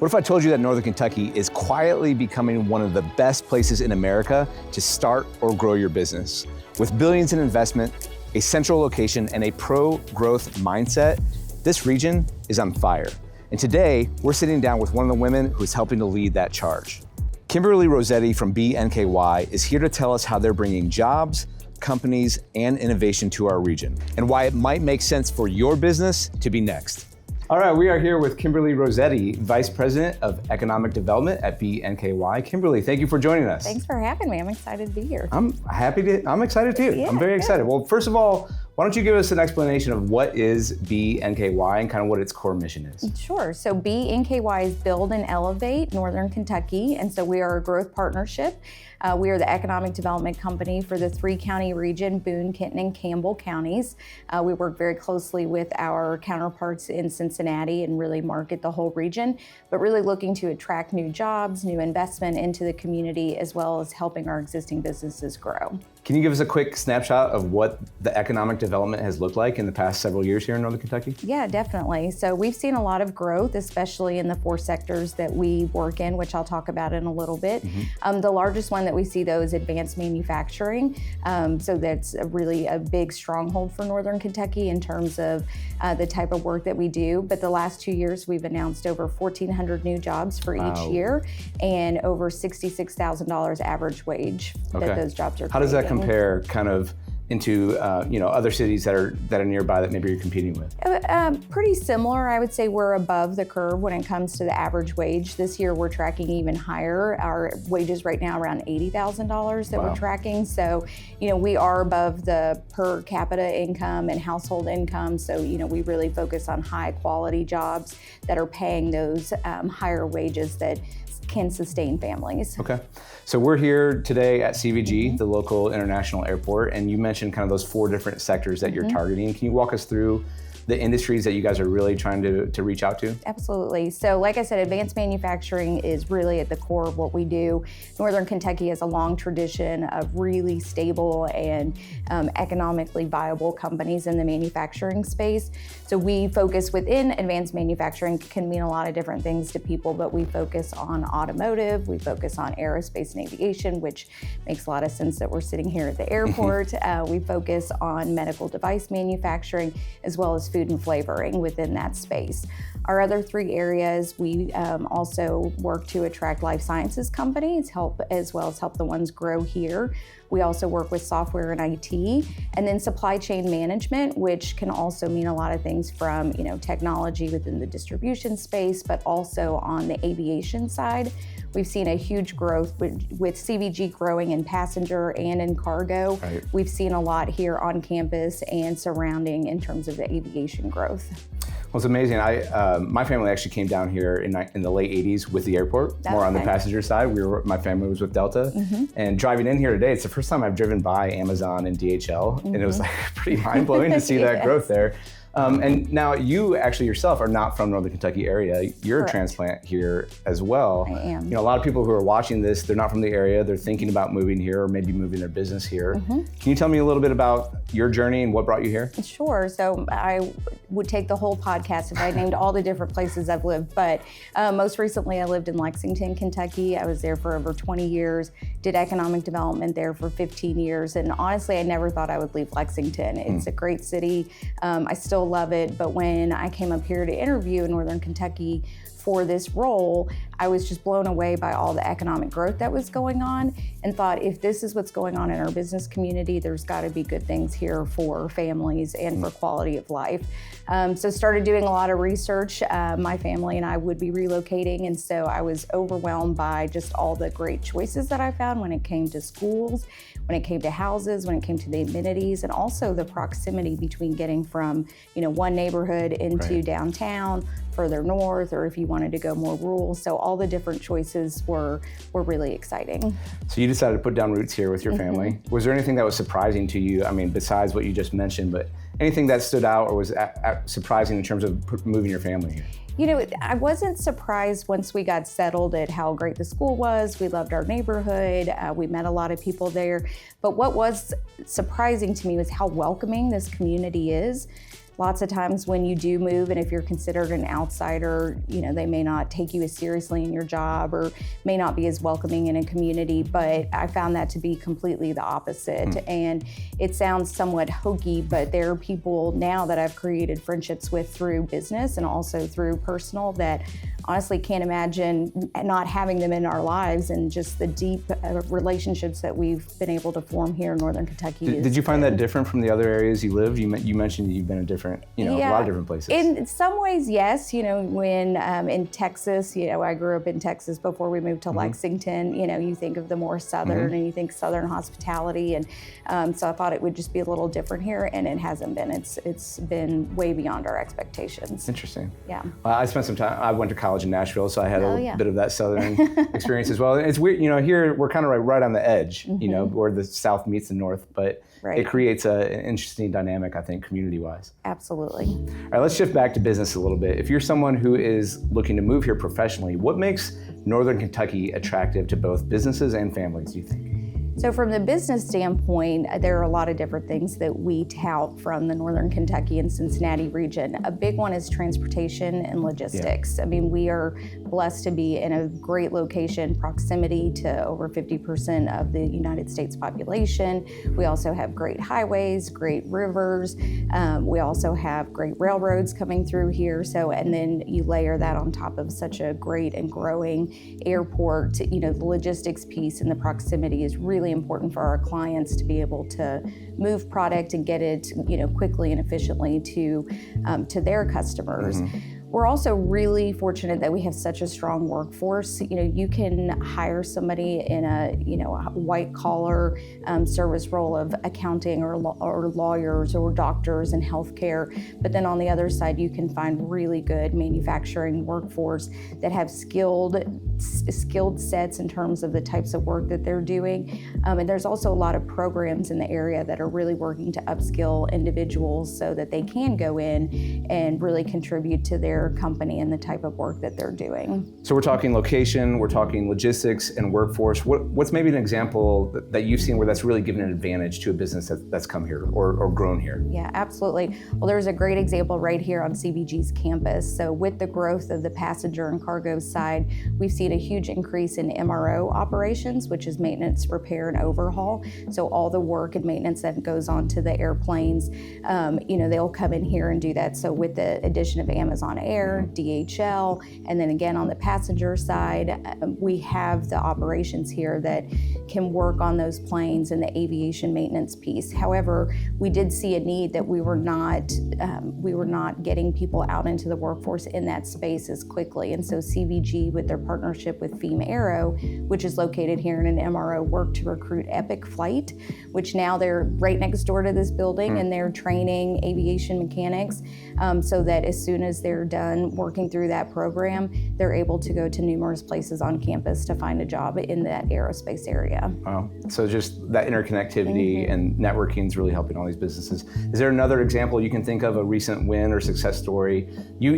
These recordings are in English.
What if I told you that Northern Kentucky is quietly becoming one of the best places in America to start or grow your business? With billions in investment, a central location, and a pro-growth mindset, this region is on fire. And today, we're sitting down with one of the women who's helping to lead that charge. Kimberly Rosetti from BE NKY is here to tell us how they're bringing jobs, companies, and innovation to our region, and why it might make sense for your business to be next. All right, we are here with Kimberly Rosetti, Vice President of Economic Development at BE NKY. Kimberly, thank you for joining us. Thanks for having me. I'm excited to be here. I'm excited too. Yeah, I'm very good. excited. Well, first of all, why don't you give us an explanation of what is BE NKY and kind of what its core mission is? Sure. So BE NKY is Build and Elevate Northern Kentucky, and so we are a growth partnership. We are the economic development company for the 3-county region, Boone, Kenton, and Campbell counties. We work very closely with our counterparts in Cincinnati and really market the whole region, but really looking to attract new jobs, new investment into the community, as well as helping our existing businesses grow. Can you give us a quick snapshot of what the economic development has looked like in the past several years here in Northern Kentucky? Yeah, definitely. So we've seen a lot of growth, especially in the 4 sectors that we work in, which I'll talk about in a little bit. The largest one that we see, though, is advanced manufacturing. So that's really a big stronghold for Northern Kentucky in terms of the type of work that we do. But the last 2 years, we've announced over 1,400 new jobs for each year and over $66,000 average wage that those jobs are creating. How does that compare kind of into other cities that are nearby that maybe you're competing with? Pretty similar. I would say we're above the curve when it comes to the average wage. This year we're tracking even higher. Our wages right now around $80,000 that we're tracking. So, we are above the per capita income and household income. So, we really focus on high quality jobs that are paying those higher wages that can sustain families. Okay. So we're here today at CVG, the local international airport, and you mentioned kind of those 4 different sectors that you're targeting. Can you walk us through the industries that you guys are really trying to reach out to? Absolutely. So like I said, advanced manufacturing is really at the core of what we do. Northern Kentucky has a long tradition of really stable and economically viable companies in the manufacturing space. So we focus within advanced manufacturing, can mean a lot of different things to people, but we focus on automotive, we focus on aerospace and aviation, which makes a lot of sense that we're sitting here at the airport. We focus on medical device manufacturing, as well as food and flavoring within that space. Our other 3 areas, we also work to attract life sciences companies, as well as help the ones grow here. We also work with software and IT, and then supply chain management, which can also mean a lot of things from technology within the distribution space, but also on the aviation side. We've seen a huge growth with CVG growing in passenger and in cargo. Right. We've seen a lot here on campus and surrounding in terms of the aviation growth. Well, it's amazing. My family actually came down here in the late 80s with the airport, more on the passenger side. My family was with Delta. And driving in here today, it's the first time I've driven by Amazon and DHL, and it was like pretty mind-blowing to see that growth there. And now you actually yourself are not from Northern Kentucky area. You're a transplant here as well. I am. A lot of people who are watching this, they're not from the area. They're thinking about moving here or maybe moving their business here. Can you tell me a little bit about your journey and what brought you here? Sure. So I would take the whole podcast if I named all the different places I've lived. But most recently, I lived in Lexington, Kentucky. I was there for over 20 years, did economic development there for 15 years. And honestly, I never thought I would leave Lexington. It's a great city. I still love it, but when I came up here to interview in Northern Kentucky for this role, I was just blown away by all the economic growth that was going on and thought, if this is what's going on in our business community, there's got to be good things here for families and for quality of life. So started doing a lot of research. My family and I would be relocating, and so I was overwhelmed by just all the great choices that I found when it came to schools, when it came to houses, when it came to the amenities, and also the proximity between getting from one neighborhood into downtown, further north, or if you wanted to go more rural. So all the different choices were really exciting. So you decided to put down roots here with your family. Was there anything that was surprising to you? I mean, besides what you just mentioned, but anything that stood out or was surprising in terms of moving your family here? I wasn't surprised once we got settled at how great the school was. We loved our neighborhood. We met a lot of people there. But what was surprising to me was how welcoming this community is. lots of times when you do move, and if you're considered an outsider, they may not take you as seriously in your job or may not be as welcoming in a community, but I found that to be completely the opposite. And it sounds somewhat hokey, but there are people now that I've created friendships with through business and also through personal that honestly can't imagine not having them in our lives, and just the deep relationships that we've been able to form here in Northern Kentucky. Did you find that different from the other areas you lived? You mentioned you've been in different, a lot of different places. In some ways, yes. When in Texas, I grew up in Texas before we moved to Lexington. You think of the more southern, and you think southern hospitality, and so I thought it would just be a little different here, and it hasn't been. It's been way beyond our expectations. Interesting. Yeah. Well, I spent some time. I went to college in Nashville, so I had a bit of that southern experience as well. And it's weird, here we're kind of right on the edge, where the south meets the north, but it creates an interesting dynamic, I think, community-wise. Absolutely. All right, let's shift back to business a little bit. If you're someone who is looking to move here professionally, what makes Northern Kentucky attractive to both businesses and families, do you think? So from the business standpoint, there are a lot of different things that we tout from the Northern Kentucky and Cincinnati region. A big one is transportation and logistics. I mean, we are blessed to be in a great location, proximity to over 50% of the United States population. We also have great highways, great rivers. We also have great railroads coming through here. And then you layer that on top of such a great and growing airport. The logistics piece and the proximity is really important for our clients to be able to move product and get it, quickly and efficiently to their customers. We're also really fortunate that we have such a strong workforce. You can hire somebody in a white collar service role of accounting or lawyers or doctors and healthcare, but then on the other side you can find really good manufacturing workforce that have skilled sets in terms of the types of work that they're doing. And there's also a lot of programs in the area that are really working to upskill individuals so that they can go in and really contribute to their company and the type of work that they're doing. So we're talking location, we're talking logistics and workforce. What's maybe an example that you've seen where that's really given an advantage to a business that's come here or grown here? Yeah, absolutely. Well, there's a great example right here on CVG's campus. So with the growth of the passenger and cargo side, we've seen a huge increase in MRO operations, which is maintenance, repair, and overhaul. So all the work and maintenance that goes on to the airplanes, they'll come in here and do that. So with the addition of Amazon Air, DHL, and then again on the passenger side, we have the operations here that can work on those planes and the aviation maintenance piece. However, we did see a need that we were not getting people out into the workforce in that space as quickly. And so CVG, with their partnership with FEMA Aero, which is located here in an MRO, worked to recruit Epic Flight, which now they're right next door to this building and they're training aviation mechanics so that as soon as they're done working through that program, they're able to go to numerous places on campus to find a job in that aerospace area. Wow. So just that interconnectivity and networking is really helping all these businesses. Is there another example you can think of, a recent win or success story?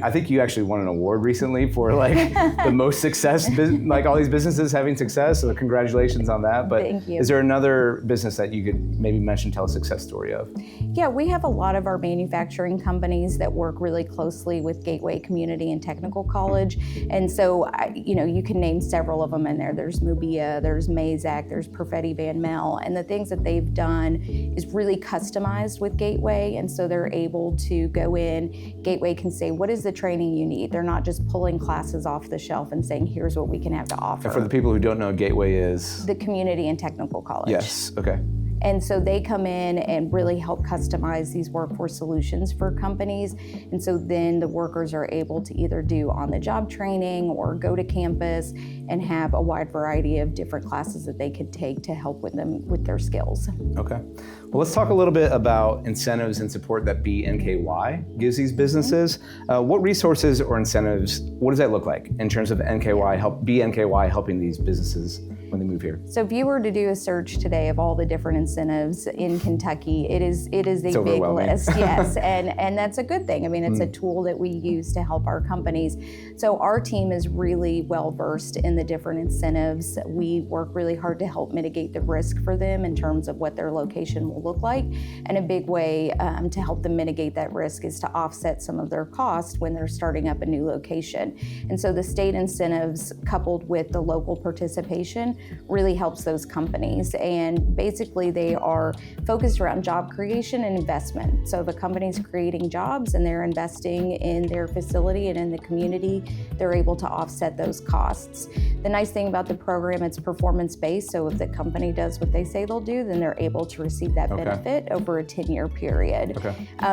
I think you actually won an award recently for the most success, all these businesses having success, so congratulations on that. But Thank you. Is there another business that you could maybe tell a success story of? Yeah, we have a lot of our manufacturing companies that work really closely with Gateway Community and Technical College. And so, you can name several of them in there. There's Mubia, there's Mazak, there's Perfetti Van Mel. And the things that they've done is really customized with Gateway. And so they're able to go in, Gateway can say, what is the training you need? They're not just pulling classes off the shelf and saying, here's what we can have to offer. And for the people who don't know, Gateway is? The Community and Technical College. Yes, okay. And so they come in and really help customize these workforce solutions for companies. And so then the workers are able to either do on-the-job training or go to campus and have a wide variety of different classes that they could take to help with them with their skills. Okay. Well, let's talk a little bit about incentives and support that BE NKY gives these businesses. What resources or incentives, what does that look like in terms of BE NKY helping these businesses? when they move here? So if you were to do a search today of all the different incentives in Kentucky, it is a big list, yes, and that's a good thing. I mean, it's a tool that we use to help our companies. So our team is really well versed in the different incentives. We work really hard to help mitigate the risk for them in terms of what their location will look like. And a big way to help them mitigate that risk is to offset some of their costs when they're starting up a new location. And so the state incentives coupled with the local participation really helps those companies. And basically they are focused around job creation and investment. So if a company's creating jobs and they're investing in their facility and in the community, they're able to offset those costs. The nice thing about the program, it's performance-based, so if the company does what they say they'll do, then they're able to receive that benefit over a 10-year period.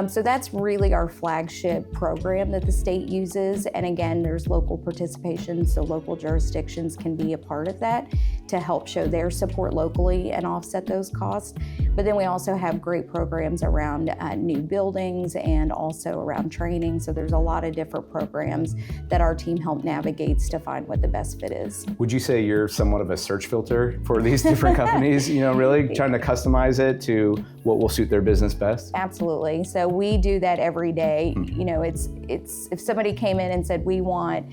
So that's really our flagship program that the state uses. And again, there's local participation, so local jurisdictions can be a part of that to help show their support locally and offset those costs. But then we also have great programs around new buildings and also around training. So there's a lot of different programs that our team help navigates to find what the best fit is. Would you say you're somewhat of a search filter for these different companies, really trying to customize it to what will suit their business best? Absolutely. So we do that every day. It's if somebody came in and said, we want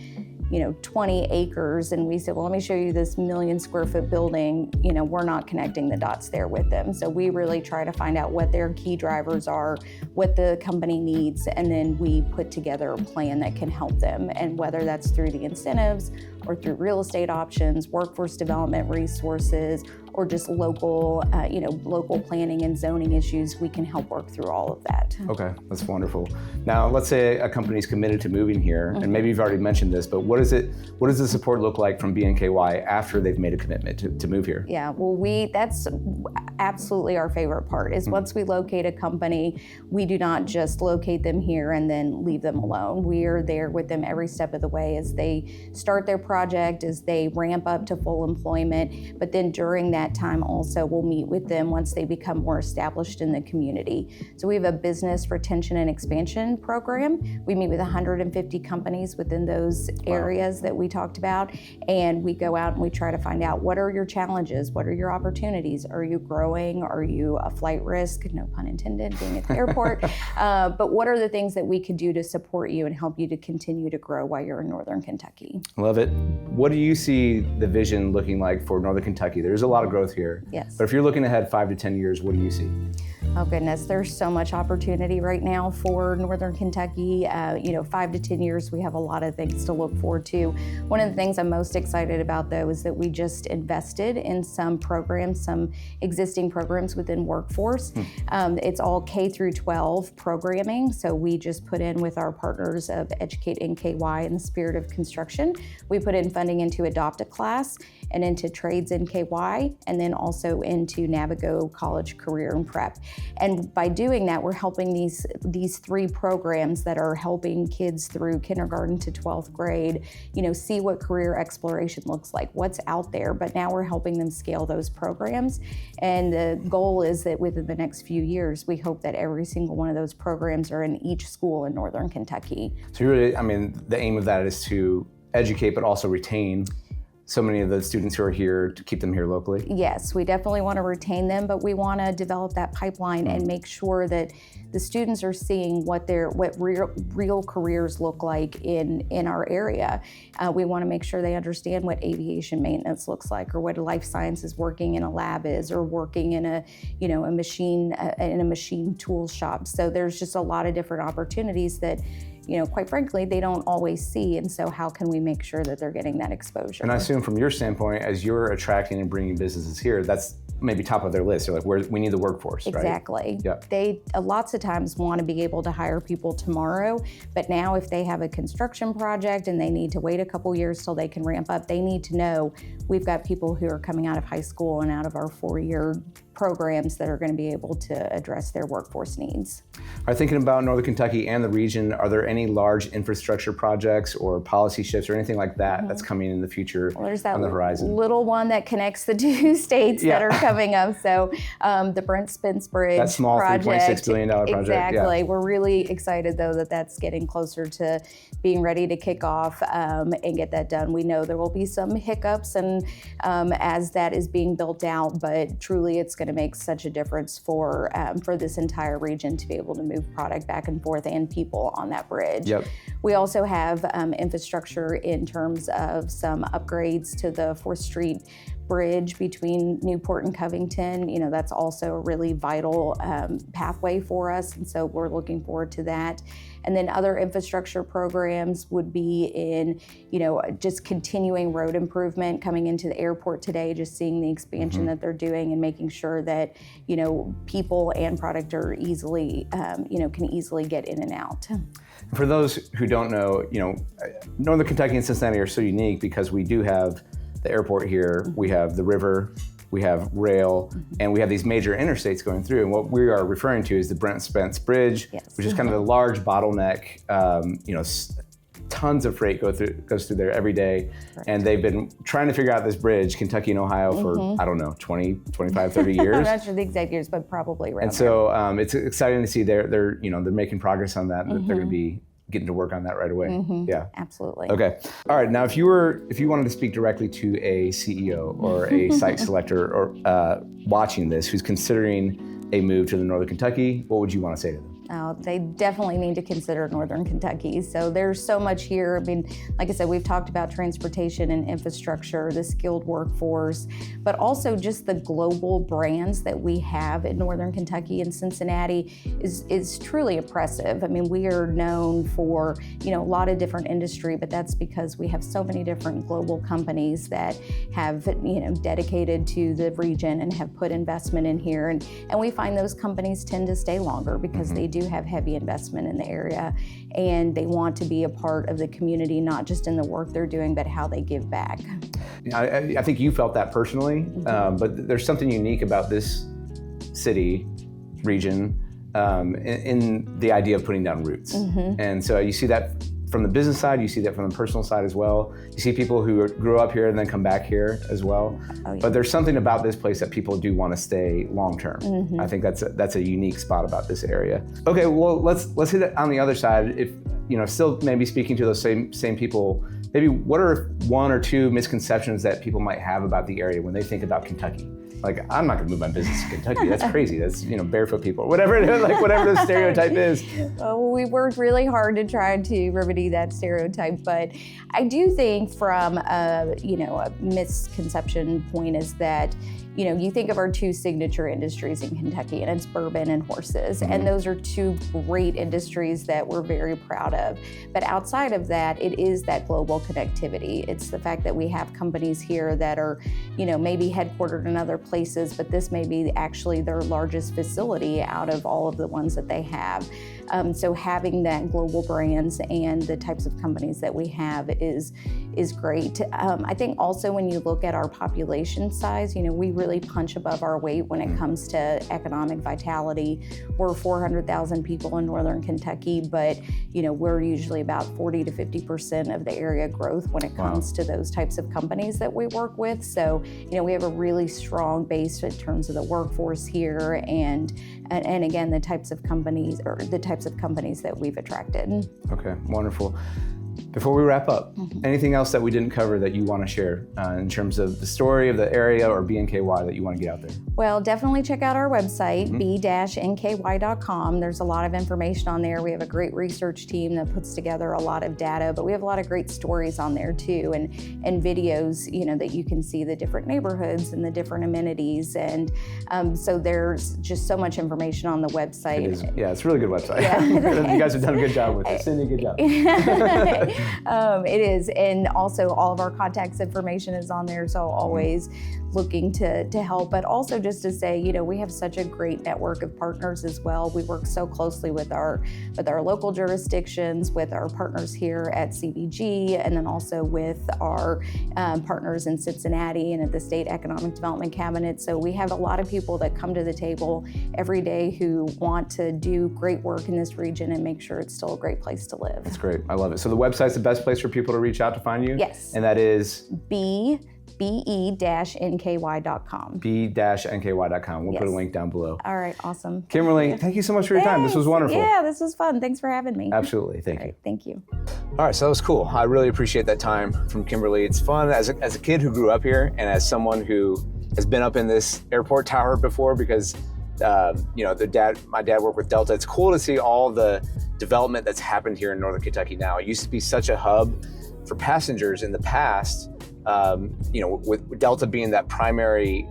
20 acres, and we said, well, let me show you this 1 million square foot building, we're not connecting the dots there with them. So we really try to find out what their key drivers are, what the company needs, and then we put together a plan that can help them. And whether that's through the incentives or through real estate options, workforce development resources, or just local, local planning and zoning issues, we can help work through all of that. Okay, that's wonderful. Now, let's say a company's committed to moving here, and maybe you've already mentioned this, but what does the support look like from BE NKY after they've made a commitment to move here? Yeah, well, that's absolutely our favorite part is once we locate a company, we do not just locate them here and then leave them alone. We are there with them every step of the way as they start their project, as they ramp up to full employment, but then during that time also we'll meet with them once they become more established in the community. So we have a business retention and expansion program. We meet with 150 companies within those areas that we talked about, and we go out and we try to find out what are your challenges, what are your opportunities, are you growing, are you a flight risk, no pun intended, being at the airport, but what are the things that we could do to support you and help you to continue to grow while you're in Northern Kentucky. Love it. What do you see the vision looking like for Northern Kentucky? There's a lot of growth here. Yes. But if you're looking ahead 5 to 10 years, what do you see? Oh goodness, there's so much opportunity right now for Northern Kentucky. 5 to 10 years, we have a lot of things to look forward to. One of the things I'm most excited about though is that we just invested in some programs, some existing programs within workforce. It's all K through 12 programming. So we just put in with our partners of Educate NKY in the Spirit of Construction. We put in funding into Adopt a Class and into Trades NKY, and then also into Navigo College Career and Prep. And by doing that, we're helping these 3 programs that are helping kids through kindergarten to 12th grade, see what career exploration looks like, what's out there. But now we're helping them scale those programs. And the goal is that within the next few years, we hope that every single one of those programs are in each school in Northern Kentucky. So really, the aim of that is to educate, but also retain so many of the students who are here, to keep them here locally? Yes, we definitely want to retain them, but we want to develop that pipeline and make sure that the students are seeing what real careers look like in our area. We want to make sure they understand what aviation maintenance looks like, or what life sciences working in a lab is, or working in a machine tool shop. So there's just a lot of different opportunities that quite frankly, they don't always see. And so how can we make sure that they're getting that exposure? And I assume from your standpoint, as you're attracting and bringing businesses here, that's maybe top of their list. They're like, we need the workforce, right? Exactly. Yeah. They lots of times want to be able to hire people tomorrow, but now if they have a construction project and they need to wait a couple years till they can ramp up, they need to know we've got people who are coming out of high school and out of our 4-year programs that are going to be able to address their workforce needs. Are thinking about Northern Kentucky and the region, are there any large infrastructure projects or policy shifts or anything like that that's coming in the future on the horizon? Little one that connects the two states that are coming up. So the Brent Spence Bridge that small project, $3.6 billion project. Exactly. Yeah. We're really excited though that that's getting closer to being ready to kick off and get that done. We know there will be some hiccups and as that is being built out, but truly it's going to make such a difference for this entire region to be able to move product back and forth and people on that bridge. Yep. We also have infrastructure in terms of some upgrades to the 4th Street bridge between Newport and Covington. You know, that's also a really vital pathway for us, and so we're looking forward to that. And then other infrastructure programs would be in, you know, just continuing road improvement coming into the airport today, just seeing the expansion that they're doing and making sure that, you know, people and product are easily, you know, can easily get in and out. For those who don't know, you know, Northern Kentucky and Cincinnati are so unique because we do have the airport here, we have the river, we have rail, and we have these major interstates going through. And what we are referring to is the Brent Spence Bridge, which is kind of a large bottleneck. You know, tons of freight goes through there every day. Right. And they've been trying to figure out this bridge, Kentucky and Ohio, for, I don't know, 20, 25, 30 years. I'm not sure the exact years, but probably around And so it's exciting to see they're making progress on that, and they're going to be getting to work on that right away. Yeah, absolutely. Okay. All right. Now, if you wanted to speak directly to a CEO or a site selector or watching this who's considering a move to the Northern Kentucky, what would you want to say to them? They definitely need to consider Northern Kentucky. So there's so much here. I mean, like I said, we've talked about transportation and infrastructure, the skilled workforce, but also just the global brands that we have in Northern Kentucky and Cincinnati is truly impressive. I mean, we are known for, you know, a lot of different industry, but that's because we have so many different global companies that have, you know, dedicated to the region and have put investment in here. And we find those companies tend to stay longer because they do have heavy investment in the area and they want to be a part of the community, not just in the work they're doing, but how they give back. I think you felt that personally, but there's something unique about this city, region, in the idea of putting down roots. And so you see that from the business side, you see that from the personal side as well. You see people who grew up here and then come back here as well. Oh, yeah. But there's something about this place that people do want to stay long term. I think that's a unique spot about this area. Okay, well let's hit it on the other side. If you know, still maybe speaking to those same people, maybe what are one or two misconceptions that people might have about the area when they think about Kentucky? Like, I'm not gonna move my business to Kentucky. That's crazy. That's, you know, barefoot people, whatever the stereotype is. Well, we worked really hard to try to remedy that stereotype, but I do think from a misconception point is that, you know, you think of our two signature industries in Kentucky, and it's bourbon and horses, and those are two great industries that we're very proud of. But outside of that, it is that global connectivity. It's the fact that we have companies here that are, you know, maybe headquartered in other places, but this may be actually their largest facility out of all of the ones that they have. So having that global brands and the types of companies that we have is great. I think also when you look at our population size, you know, we really punch above our weight when it comes to economic vitality. We're 400,000 people in Northern Kentucky, but, you know, we're usually about 40 to 50% of the area growth when it comes to those types of companies that we work with. So, you know, we have a really strong base in terms of the workforce here and again, the types of companies that we've attracted. Okay, wonderful. Before we wrap up, anything else that we didn't cover that you want to share in terms of the story of the area or BNKY that you want to get out there? Well, definitely check out our website, be-nky.com. There's a lot of information on there. We have a great research team that puts together a lot of data, but we have a lot of great stories on there too, and videos, you know, that you can see the different neighborhoods and the different amenities. And so there's just so much information on the website. It is, yeah, it's a really good website. Yeah. You guys have done a good job with it. Cindy, good job. It is, and also all of our contacts information is on there, so always looking to help, but also just to say, you know, we have such a great network of partners as well. We work so closely with our local jurisdictions, with our partners here at CBG, and then also with our partners in Cincinnati and at the State Economic Development Cabinet. So we have a lot of people that come to the table every day who want to do great work in this region and make sure it's still a great place to live. That's great. I love it. So the website's the best place for people to reach out to find you? Yes. And that is? BE-NKY.com. BE-NKY.com. We'll put a link down below. All right, awesome. Kimberly, thank you so much for your time. This was wonderful. Yeah, this was fun. Thanks for having me. Absolutely. Thank you. All right, thank you. All right, so that was cool. I really appreciate that time from Kimberly. It's fun as a kid who grew up here and as someone who has been up in this airport tower before because you know, my dad worked with Delta. It's cool to see all the development that's happened here in Northern Kentucky now. It used to be such a hub for passengers in the past, you know, with Delta being that primary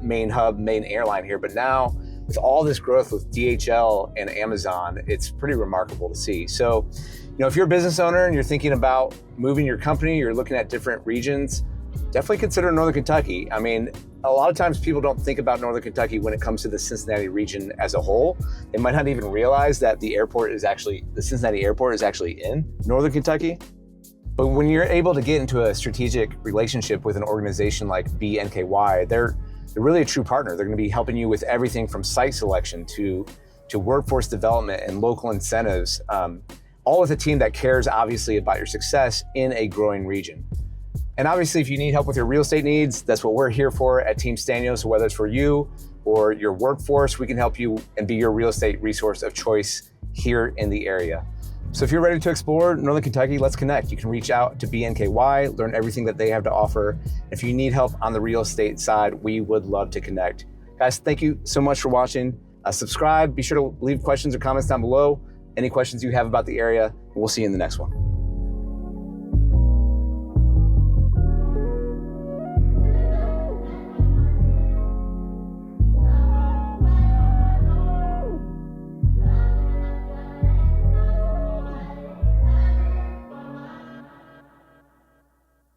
main hub, main airline here. But now with all this growth with DHL and Amazon, it's pretty remarkable to see. So, you know, if you're a business owner and you're thinking about moving your company, you're looking at different regions, definitely consider Northern Kentucky. I mean, a lot of times people don't think about Northern Kentucky when it comes to the Cincinnati region as a whole. They might not even realize that the Cincinnati airport is actually in Northern Kentucky. But when you're able to get into a strategic relationship with an organization like BE NKY, they're really a true partner. They're going to be helping you with everything from site selection to workforce development and local incentives, all with a team that cares obviously about your success in a growing region. And obviously, if you need help with your real estate needs, that's what we're here for at Team Sztanyo. So whether it's for you or your workforce, we can help you and be your real estate resource of choice here in the area. So if you're ready to explore Northern Kentucky, let's connect. You can reach out to BE NKY, learn everything that they have to offer. If you need help on the real estate side, we would love to connect. Guys, thank you so much for watching. Subscribe, be sure to leave questions or comments down below. Any questions you have about the area, and we'll see you in the next one.